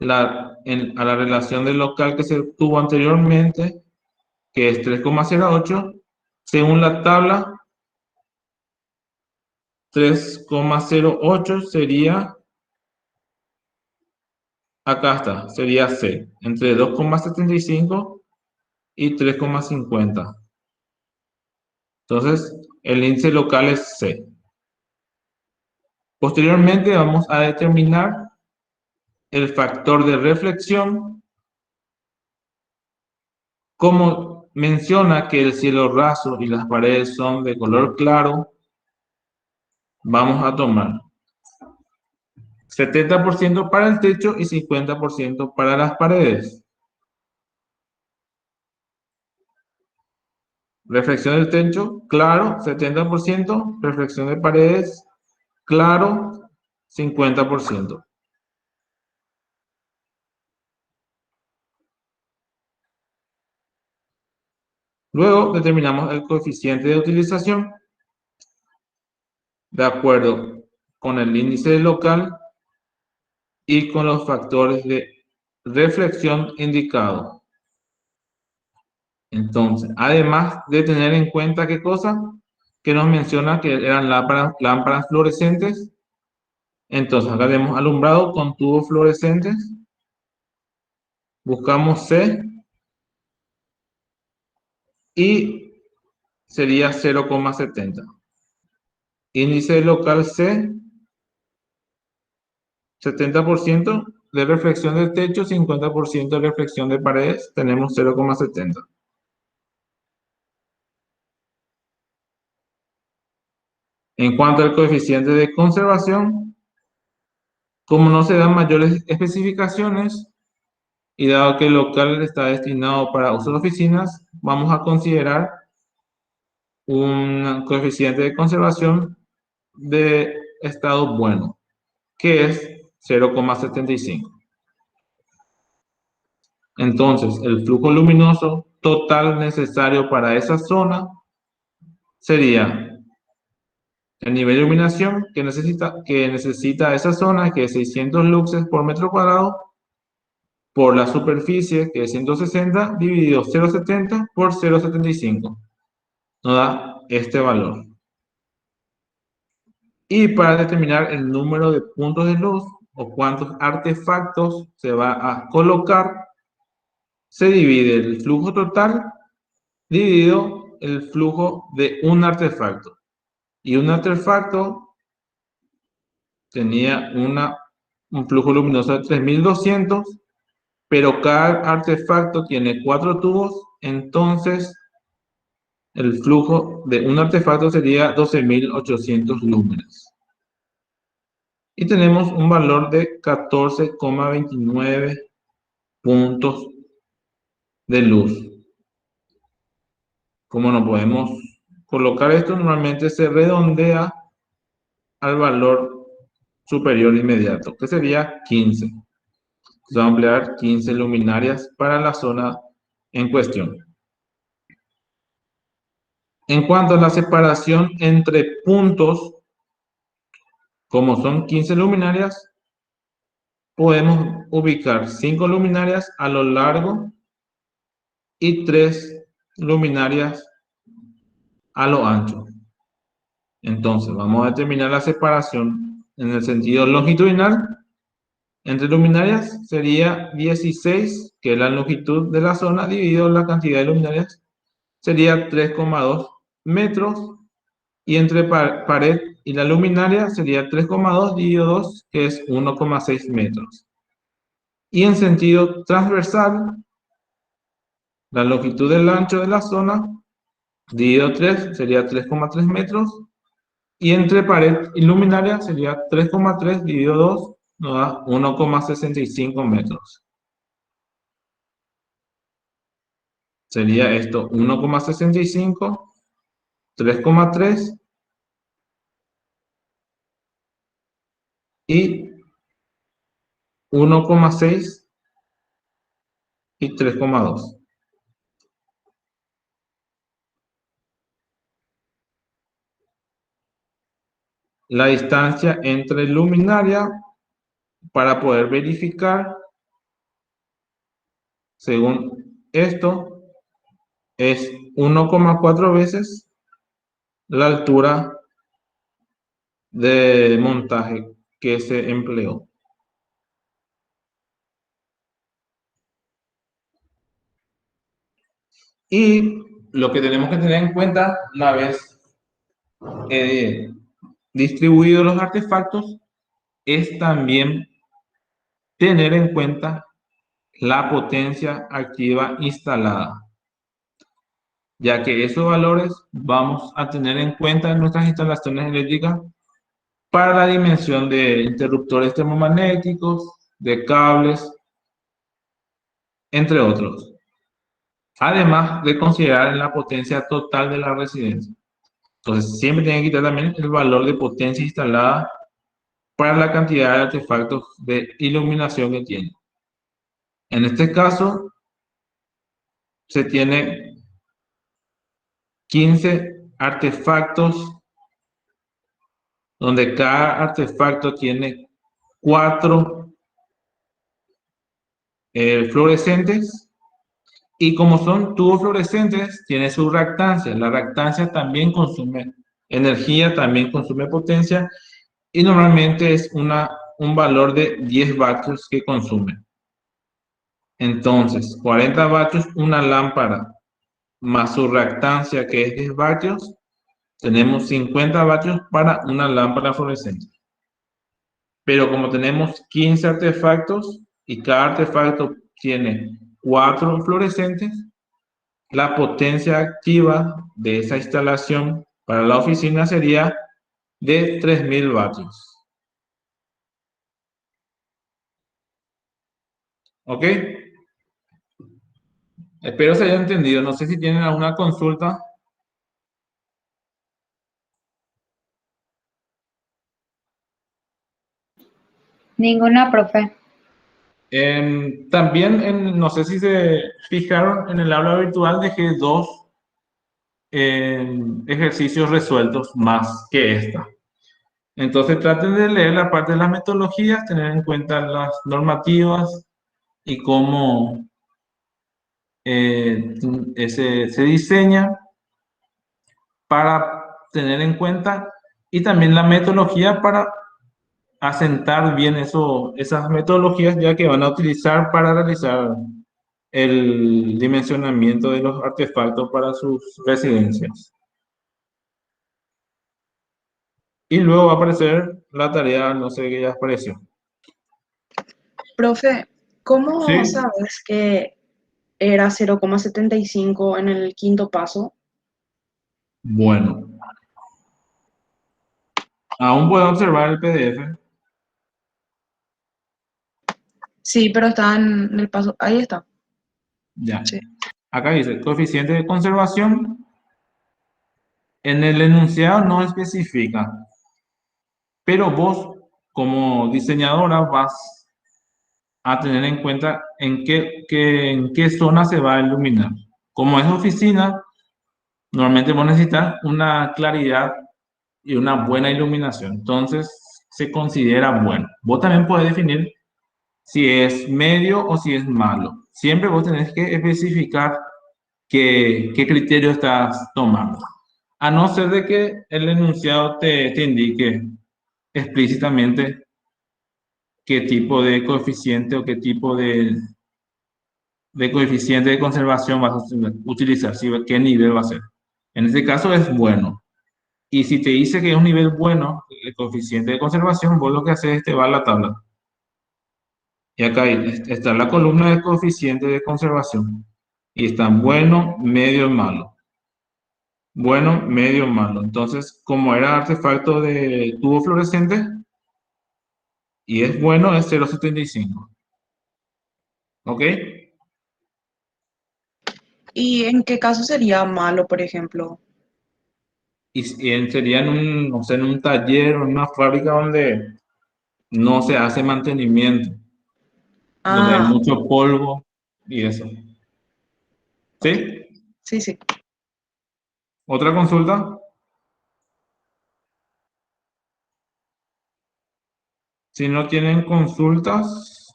a la relación del local que se obtuvo anteriormente, que es 3,08, según la tabla, 3,08 sería, acá está, sería C, entre 2,75 y 3,50. Entonces, el índice local es C. Posteriormente vamos a determinar el factor de reflexión. Como menciona que el cielo raso y las paredes son de color claro, vamos a tomar 70% para el techo y 50% para las paredes. Reflexión del techo, claro, 70%. Reflexión de paredes, claro, 50%. Luego determinamos el coeficiente de utilización de acuerdo con el índice local y con los factores de reflexión indicados. Entonces, además de tener en cuenta qué cosa, que nos menciona que eran lámparas fluorescentes. Entonces, acá tenemos alumbrado con tubos fluorescentes. Buscamos C y sería 0,70. Índice local C, 70% de reflexión del techo, 50% de reflexión de paredes, tenemos 0,70. En cuanto al coeficiente de conservación, como no se dan mayores especificaciones y dado que el local está destinado para uso de oficinas, vamos a considerar un coeficiente de conservación de estado bueno, que es 0,75. Entonces, el flujo luminoso total necesario para esa zona sería el nivel de iluminación que necesita esa zona, que es 600 luxes por metro cuadrado, por la superficie, que es 160, dividido 0,70 por 0,75. Nos da este valor. Y para determinar el número de puntos de luz o cuántos artefactos se va a colocar, se divide el flujo total dividido el flujo de un artefacto. Y un artefacto tenía un flujo luminoso de 3200, pero cada artefacto tiene 4 tubos, entonces el flujo de un artefacto sería 12.800 lúmenes. Y tenemos un valor de 14,29 puntos de luz. Como no podemos colocar esto, normalmente se redondea al valor superior inmediato, que sería 15. Se va a emplear 15 luminarias para la zona en cuestión. En cuanto a la separación entre puntos, como son 15 luminarias, podemos ubicar 5 luminarias a lo largo y 3 luminarias a lo ancho. Entonces, vamos a determinar la separación en el sentido longitudinal. Entre luminarias sería 16, que es la longitud de la zona, dividido la cantidad de luminarias, sería 3,2 metros. Y entre pared y la luminaria sería 3,2 dividido 2, que es 1,6 metros. Y en sentido transversal, la longitud del ancho de la zona, dividido 3, sería 3,3 metros. Y entre pared y luminaria sería 3,3 dividido 2, nos da 1,65 metros. Sería esto 1,65, 3,3 y 1,6 y 3,2. La distancia entre luminaria para poder verificar, según esto, es 1,4 veces la altura de montaje que se empleó. Y lo que tenemos que tener en cuenta una vez distribuidos los artefactos es también tener en cuenta la potencia activa instalada, ya que esos valores vamos a tener en cuenta en nuestras instalaciones eléctricas para la dimensión de interruptores termomagnéticos, de cables, entre otros. Además de considerar la potencia total de la residencia. Entonces, siempre tienen que quitar también el valor de potencia instalada para la cantidad de artefactos de iluminación que tiene. En este caso, se tiene 15 artefactos, donde cada artefacto tiene 4 fluorescentes, y como son tubos fluorescentes, tiene su reactancia. La reactancia también consume energía, también consume potencia, y normalmente es un valor de 10 vatios que consume. Entonces, 40 vatios, una lámpara, más su reactancia que es 10 vatios, tenemos 50 vatios para una lámpara fluorescente. Pero como tenemos 15 artefactos y cada artefacto tiene 4 fluorescentes, la potencia activa de esa instalación para la oficina sería de 3000 vatios. ¿Ok? Espero se haya entendido. No sé si tienen alguna consulta. Ninguna, profe. También, no sé si se fijaron, en el aula virtual dejé 2 ejercicios resueltos más que esta. Entonces traten de leer la parte de las metodologías, tener en cuenta las normativas y cómo se diseña para tener en cuenta, y también la metodología para asentar bien esas metodologías ya que van a utilizar para realizar el dimensionamiento de los artefactos para sus residencias. Y luego va a aparecer la tarea, no sé qué ya apareció. Profe, ¿cómo ¿Sí? sabes que era 0,75 en el quinto paso? Bueno, aún puedo observar el PDF. Sí, pero está en el paso. Ahí está. Ya. Sí. Acá dice, coeficiente de conservación. En el enunciado no especifica, pero vos como diseñadora vas a tener en cuenta en qué zona se va a iluminar. Como es oficina, normalmente vos necesitas una claridad y una buena iluminación. Entonces, se considera bueno. Vos también podés definir si es medio o si es malo. Siempre vos tenés que especificar qué criterio estás tomando. A no ser de que el enunciado te indique explícitamente qué tipo de coeficiente o qué tipo de coeficiente de conservación vas a utilizar, qué nivel va a ser. En este caso es bueno. Y si te dice que es un nivel bueno, el coeficiente de conservación, vos lo que haces es te va a la tabla. Y acá está la columna de coeficiente de conservación. Y están bueno, medio y malo. Bueno, medio, malo. Entonces, como era artefacto de tubo fluorescente y es bueno, es 0,75. ¿Ok? ¿Y en qué caso sería malo, por ejemplo? Sería no sé, en un taller o en una fábrica donde no se hace mantenimiento, donde hay Ah, mucho polvo y eso. ok. ¿Sí? Sí, sí. ¿Otra consulta? Si no tienen consultas,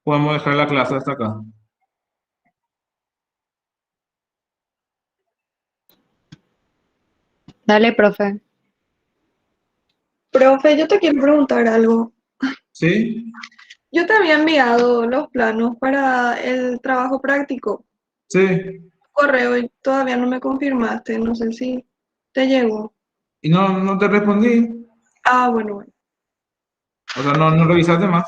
podemos dejar la clase hasta acá. Dale, profe. Profe, yo te quiero preguntar algo. ¿Sí? Yo te había enviado los planos para el trabajo práctico, Sí. correo, y todavía no me confirmaste, no sé si te llegó. Y no te respondí. Ah, bueno, bueno. O sea, no revisaste más.